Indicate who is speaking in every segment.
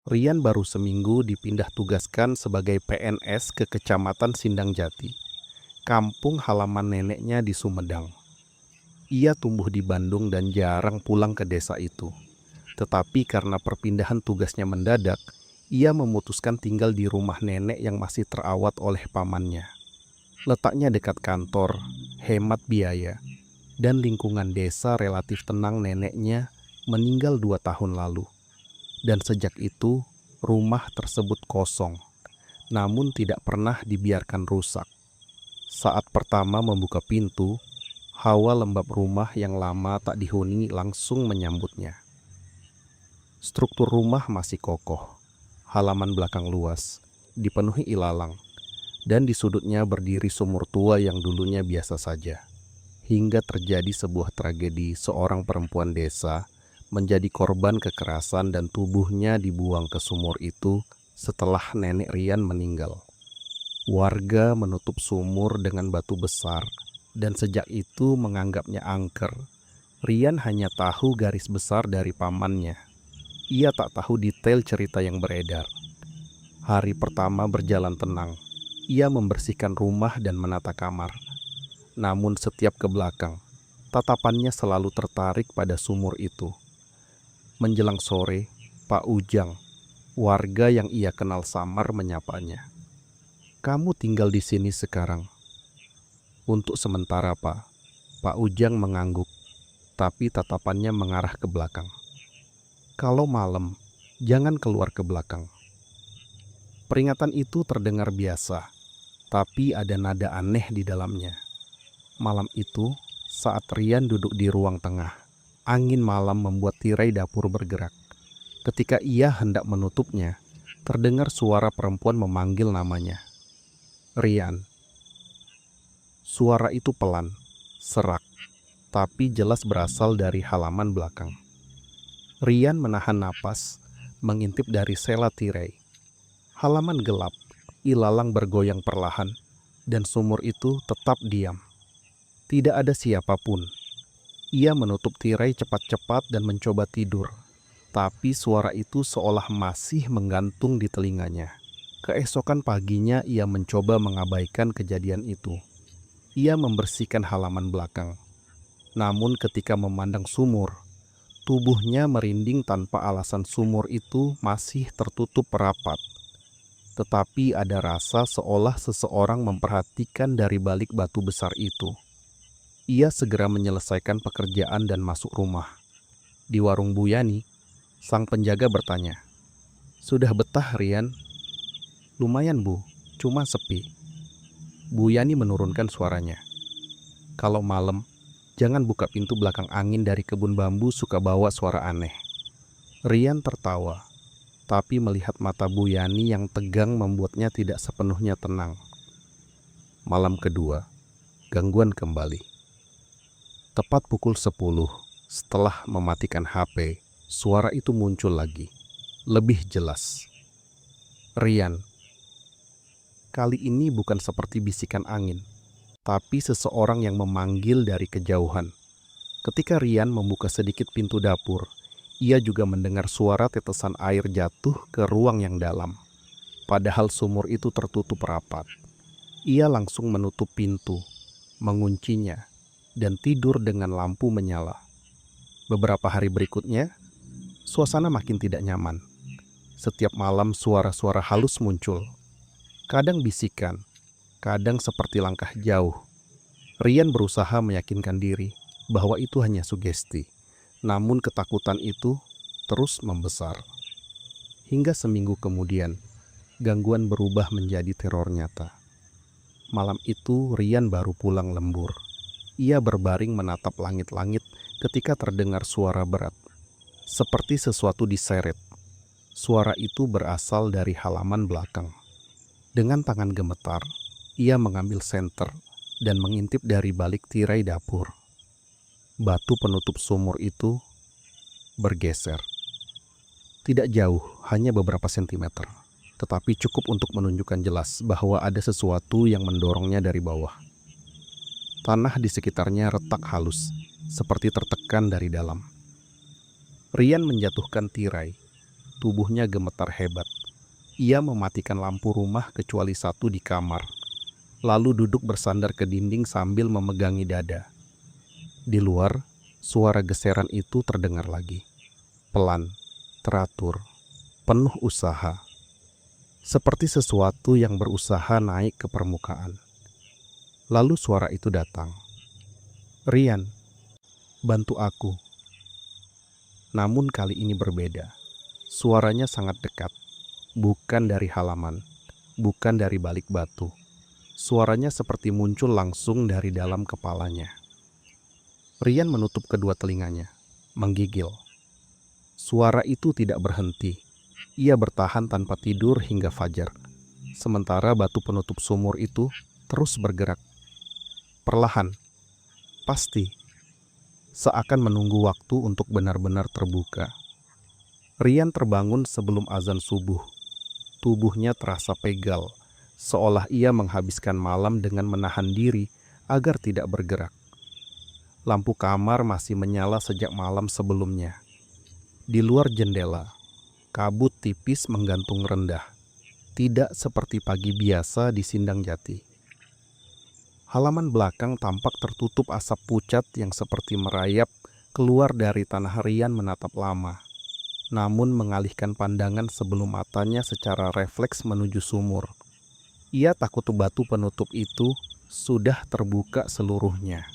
Speaker 1: Rian baru seminggu dipindah tugaskan sebagai PNS ke Kecamatan Sindang Jati, kampung halaman neneknya di Sumedang. Ia tumbuh di Bandung dan jarang pulang ke desa itu. Tetapi karena perpindahan tugasnya mendadak, ia memutuskan tinggal di rumah nenek yang masih terawat oleh pamannya. Letaknya dekat kantor, hemat biaya, dan lingkungan desa relatif tenang. Neneknya meninggal 2 tahun lalu. Dan sejak itu, rumah tersebut kosong, namun tidak pernah dibiarkan rusak. Saat pertama membuka pintu, hawa lembab rumah yang lama tak dihuni langsung menyambutnya. Struktur rumah masih kokoh, halaman belakang luas, dipenuhi ilalang, dan di sudutnya berdiri sumur tua yang dulunya biasa saja. Hingga terjadi sebuah tragedi, seorang perempuan desa menjadi korban kekerasan dan tubuhnya dibuang ke sumur itu setelah nenek Rian meninggal. Warga menutup sumur dengan batu besar dan sejak itu menganggapnya angker. Rian hanya tahu garis besar dari pamannya. Ia tak tahu detail cerita yang beredar. Hari pertama berjalan tenang. Ia membersihkan rumah dan menata kamar. Namun setiap ke belakang, tatapannya selalu tertarik pada sumur itu. Menjelang sore, Pak Ujang, warga yang ia kenal samar menyapanya. "Kamu tinggal di sini sekarang?" "Untuk sementara, Pak." Pak Ujang mengangguk, tapi tatapannya mengarah ke belakang. "Kalau malam, jangan keluar ke belakang." Peringatan itu terdengar biasa, tapi ada nada aneh di dalamnya. Malam itu, saat Rian duduk di ruang tengah, angin malam membuat tirai dapur bergerak. Ketika ia hendak menutupnya, terdengar suara perempuan memanggil namanya. "Rian." Suara itu pelan, serak, tapi jelas berasal dari halaman belakang. Rian menahan napas, mengintip dari sela tirai. Halaman gelap, ilalang bergoyang perlahan, dan sumur itu tetap diam. Tidak ada siapapun. Ia menutup tirai cepat-cepat dan mencoba tidur. Tapi suara itu seolah masih menggantung di telinganya. Keesokan paginya ia mencoba mengabaikan kejadian itu. Ia membersihkan halaman belakang. Namun ketika memandang sumur, tubuhnya merinding tanpa alasan. Sumur itu masih tertutup rapat. Tetapi ada rasa seolah seseorang memperhatikan dari balik batu besar itu. Ia segera menyelesaikan pekerjaan dan masuk rumah. Di warung Bu Yani, sang penjaga bertanya, "Sudah betah, Rian?" "Lumayan, Bu, cuma sepi." Bu Yani menurunkan suaranya. "Kalau malam, jangan buka pintu belakang. Angin dari kebun bambu suka bawa suara aneh." Rian tertawa, tapi melihat mata Bu Yani yang tegang membuatnya tidak sepenuhnya tenang. Malam kedua, gangguan kembali. Tepat pukul 10, setelah mematikan HP, suara itu muncul lagi, lebih jelas. "Rian." Kali ini bukan seperti bisikan angin, tapi seseorang yang memanggil dari kejauhan. Ketika Rian membuka sedikit pintu dapur, ia juga mendengar suara tetesan air jatuh ke ruang yang dalam. Padahal sumur itu tertutup rapat. Ia langsung menutup pintu, menguncinya, dan tidur dengan lampu menyala. Beberapa hari berikutnya, suasana makin tidak nyaman. Setiap malam suara-suara halus muncul. Kadang bisikan, kadang seperti langkah jauh. Rian berusaha meyakinkan diri bahwa itu hanya sugesti. Namun ketakutan itu terus membesar. Hingga seminggu kemudian, gangguan berubah menjadi teror nyata. Malam itu Rian baru pulang lembur. Ia berbaring menatap langit-langit ketika terdengar suara berat. Seperti sesuatu diseret. Suara itu berasal dari halaman belakang. Dengan tangan gemetar, ia mengambil senter dan mengintip dari balik tirai dapur. Batu penutup sumur itu bergeser. Tidak jauh, hanya beberapa sentimeter, tetapi cukup untuk menunjukkan jelas bahwa ada sesuatu yang mendorongnya dari bawah. Tanah di sekitarnya retak halus, seperti tertekan dari dalam. Rian menjatuhkan tirai, tubuhnya gemetar hebat. Ia mematikan lampu rumah kecuali satu di kamar, lalu duduk bersandar ke dinding sambil memegangi dada. Di luar, suara geseran itu terdengar lagi. Pelan, teratur, penuh usaha. Seperti sesuatu yang berusaha naik ke permukaan. Lalu suara itu datang. "Rian, bantu aku." Namun kali ini berbeda. Suaranya sangat dekat. Bukan dari halaman, bukan dari balik batu. Suaranya seperti muncul langsung dari dalam kepalanya. Rian menutup kedua telinganya, menggigil. Suara itu tidak berhenti. Ia bertahan tanpa tidur hingga fajar. Sementara batu penutup sumur itu terus bergerak. Perlahan, pasti, seakan menunggu waktu untuk benar-benar terbuka. Rian terbangun sebelum azan subuh. Tubuhnya terasa pegal, seolah ia menghabiskan malam dengan menahan diri agar tidak bergerak. Lampu kamar masih menyala sejak malam sebelumnya. Di luar jendela, kabut tipis menggantung rendah. Tidak seperti pagi biasa di Sindang Jati. Halaman belakang tampak tertutup asap pucat yang seperti merayap keluar dari tanah. Rian menatap lama, namun mengalihkan pandangan sebelum matanya secara refleks menuju sumur. Ia takut batu penutup itu sudah terbuka seluruhnya.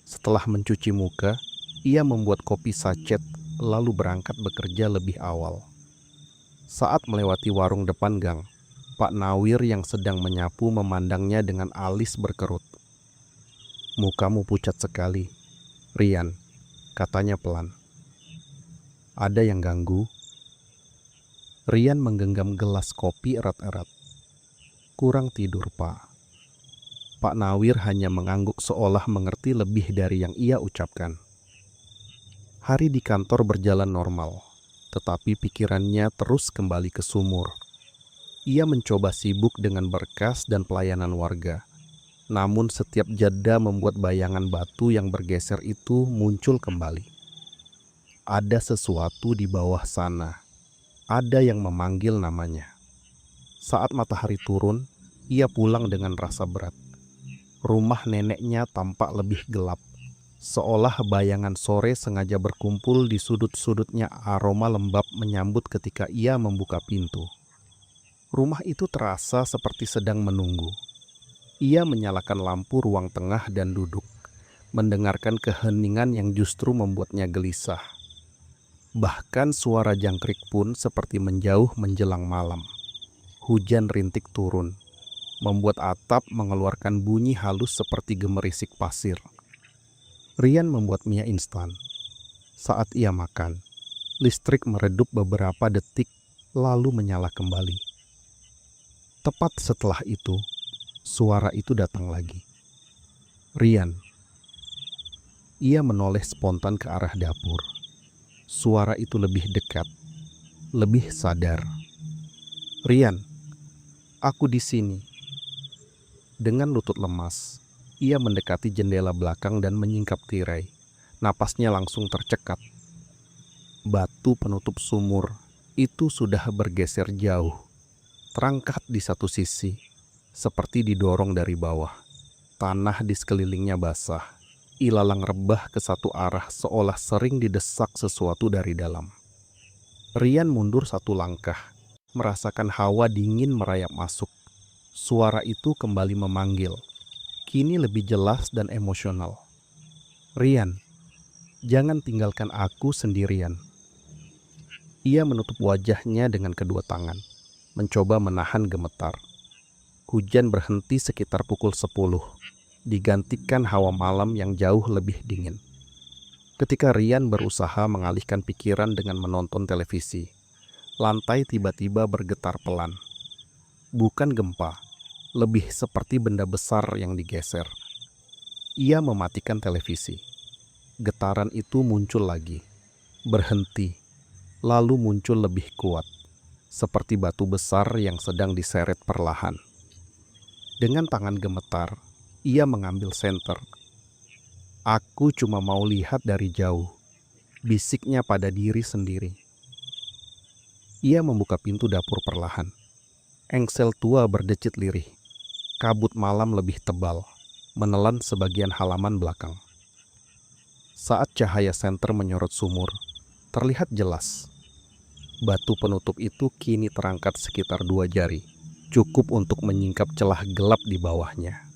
Speaker 1: Setelah mencuci muka, ia membuat kopi sachet lalu berangkat bekerja lebih awal. Saat melewati warung depan gang, Pak Nawir yang sedang menyapu memandangnya dengan alis berkerut. "Mukamu pucat sekali, Rian," katanya pelan. "Ada yang ganggu?" Rian menggenggam gelas kopi erat-erat. "Kurang tidur, Pak." Pak Nawir hanya mengangguk seolah mengerti lebih dari yang ia ucapkan. Hari di kantor berjalan normal, tetapi pikirannya terus kembali ke sumur. Ia mencoba sibuk dengan berkas dan pelayanan warga. Namun setiap jeda membuat bayangan batu yang bergeser itu muncul kembali. Ada sesuatu di bawah sana. Ada yang memanggil namanya. Saat matahari turun, ia pulang dengan rasa berat. Rumah neneknya tampak lebih gelap, seolah bayangan sore sengaja berkumpul di sudut-sudutnya. Aroma lembab menyambut ketika ia membuka pintu. Rumah itu terasa seperti sedang menunggu. Ia menyalakan lampu ruang tengah dan duduk, mendengarkan keheningan yang justru membuatnya gelisah. Bahkan suara jangkrik pun seperti menjauh menjelang malam. Hujan rintik turun, membuat atap mengeluarkan bunyi halus seperti gemerisik pasir. Rian membuat mie instan. Saat ia makan, listrik meredup beberapa detik lalu menyala kembali. Tepat setelah itu, suara itu datang lagi. "Rian." Ia menoleh spontan ke arah dapur. Suara itu lebih dekat, lebih sadar. "Rian, aku di sini." Dengan lutut lemas, ia mendekati jendela belakang dan menyingkap tirai. Napasnya langsung tercekat. Batu penutup sumur itu sudah bergeser jauh, terangkat di satu sisi, seperti didorong dari bawah. Tanah di sekelilingnya basah. Ilalang rebah ke satu arah seolah sering didesak sesuatu dari dalam. Rian mundur satu langkah, merasakan hawa dingin merayap masuk. Suara itu kembali memanggil, kini lebih jelas dan emosional. "Rian, jangan tinggalkan aku sendirian." Ia menutup wajahnya dengan kedua tangan, mencoba menahan gemetar. Hujan berhenti sekitar pukul 10. Digantikan hawa malam yang jauh lebih dingin. Ketika Rian berusaha mengalihkan pikiran dengan menonton televisi, lantai tiba-tiba bergetar pelan. Bukan gempa, lebih seperti benda besar yang digeser. Ia mematikan televisi. Getaran itu muncul lagi, berhenti, lalu muncul lebih kuat, seperti batu besar yang sedang diseret perlahan. Dengan tangan gemetar, ia mengambil senter. "Aku cuma mau lihat dari jauh," bisiknya pada diri sendiri. Ia membuka pintu dapur perlahan. Engsel tua berdecit lirih. Kabut malam lebih tebal, menelan sebagian halaman belakang. Saat cahaya senter menyorot sumur, terlihat jelas. Batu penutup itu kini terangkat sekitar 2 jari, cukup untuk menyingkap celah gelap di bawahnya.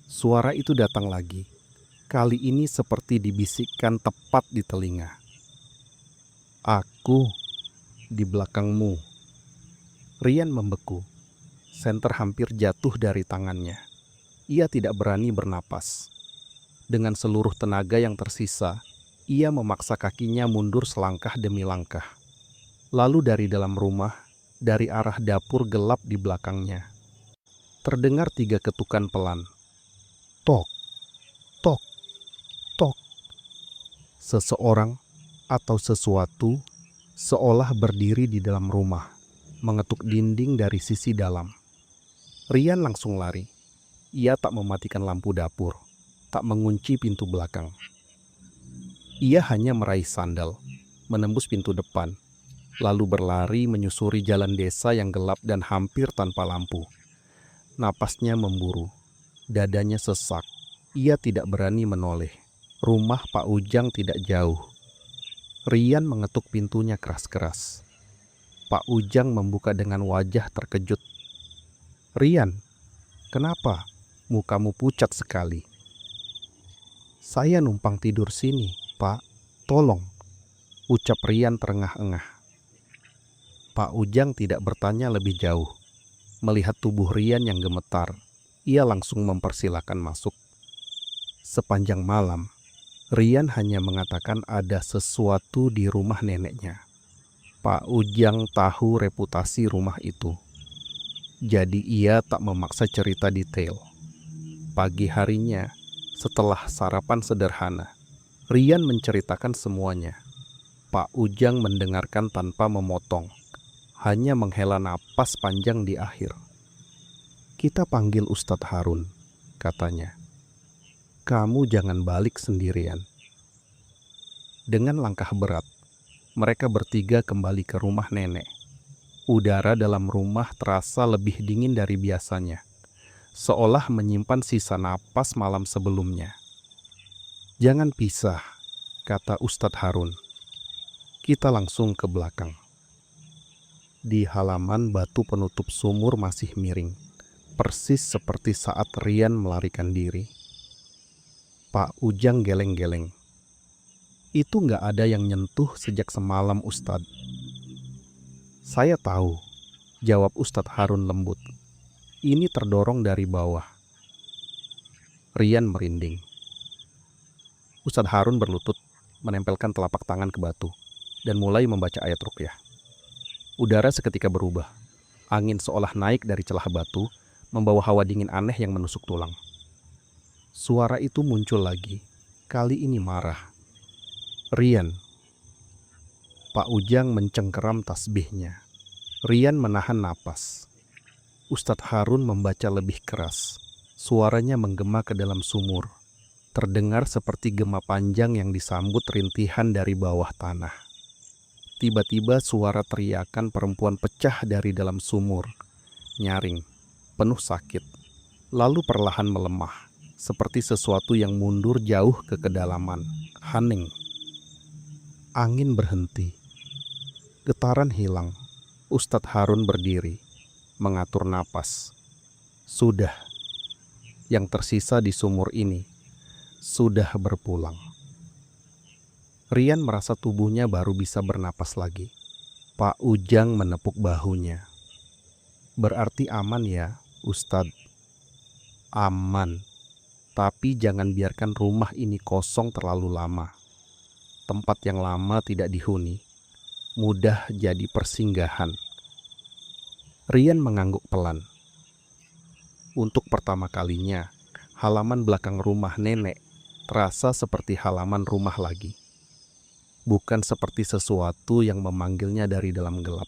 Speaker 1: Suara itu datang lagi, kali ini seperti dibisikkan tepat di telinga. Aku di belakangmu. Rian membeku. Senter hampir jatuh dari tangannya. Ia tidak berani bernapas. Dengan seluruh tenaga yang tersisa, ia memaksa kakinya mundur selangkah demi langkah. Lalu dari dalam rumah, dari arah dapur gelap di belakangnya, terdengar 3 ketukan pelan. Tok, tok, tok. Seseorang atau sesuatu seolah berdiri di dalam rumah, mengetuk dinding dari sisi dalam. Rian langsung lari. Ia tak mematikan lampu dapur, tak mengunci pintu belakang. Ia hanya meraih sandal, menembus pintu depan, lalu berlari menyusuri jalan desa yang gelap dan hampir tanpa lampu. Napasnya memburu, dadanya sesak. Ia tidak berani menoleh. Rumah Pak Ujang tidak jauh. Rian mengetuk pintunya keras-keras. Pak Ujang membuka dengan wajah terkejut. Rian, kenapa? Mukamu pucat sekali. Saya numpang tidur sini, Pak. Tolong, ucap Rian terengah-engah. Pak Ujang tidak bertanya lebih jauh. Melihat tubuh Rian yang gemetar, ia langsung mempersilakan masuk. Sepanjang malam, Rian hanya mengatakan ada sesuatu di rumah neneknya. Pak Ujang tahu reputasi rumah itu. Jadi ia tak memaksa cerita detail. Pagi harinya, setelah sarapan sederhana, Rian menceritakan semuanya. Pak Ujang mendengarkan tanpa memotong, hanya menghela napas panjang di akhir. Kita panggil Ustadz Harun, katanya. Kamu jangan balik sendirian. Dengan langkah berat, mereka bertiga kembali ke rumah nenek. Udara dalam rumah terasa lebih dingin dari biasanya, seolah menyimpan sisa napas malam sebelumnya. Jangan pisah, kata Ustadz Harun. Kita langsung ke belakang. Di halaman batu penutup sumur masih miring, persis seperti saat Rian melarikan diri. Pak Ujang geleng-geleng. Itu nggak ada yang nyentuh sejak semalam, Ustadz. Saya tahu, jawab Ustadz Harun lembut. Ini terdorong dari bawah. Rian merinding. Ustadz Harun berlutut, menempelkan telapak tangan ke batu, dan mulai membaca ayat ruqyah. Udara seketika berubah. Angin seolah naik dari celah batu, membawa hawa dingin aneh yang menusuk tulang. Suara itu muncul lagi, kali ini marah. Rian. Pak Ujang mencengkeram tasbihnya. Rian menahan napas. Ustadz Harun membaca lebih keras. Suaranya menggema ke dalam sumur. Terdengar seperti gema panjang yang disambut rintihan dari bawah tanah. Tiba-tiba suara teriakan perempuan pecah dari dalam sumur. Nyaring, penuh sakit. Lalu perlahan melemah. Seperti sesuatu yang mundur jauh ke kedalaman. Hening. Angin berhenti. Getaran hilang. Ustadz Harun berdiri, mengatur napas. Sudah. Yang tersisa di sumur ini sudah berpulang. Rian merasa tubuhnya baru bisa bernapas lagi. Pak Ujang menepuk bahunya. Berarti aman ya, Ustadz? Aman. Tapi jangan biarkan rumah ini kosong terlalu lama. Tempat yang lama tidak dihuni, mudah jadi persinggahan. Rian mengangguk pelan. Untuk pertama kalinya, halaman belakang rumah nenek terasa seperti halaman rumah lagi. Bukan seperti sesuatu yang memanggilnya dari dalam gelap.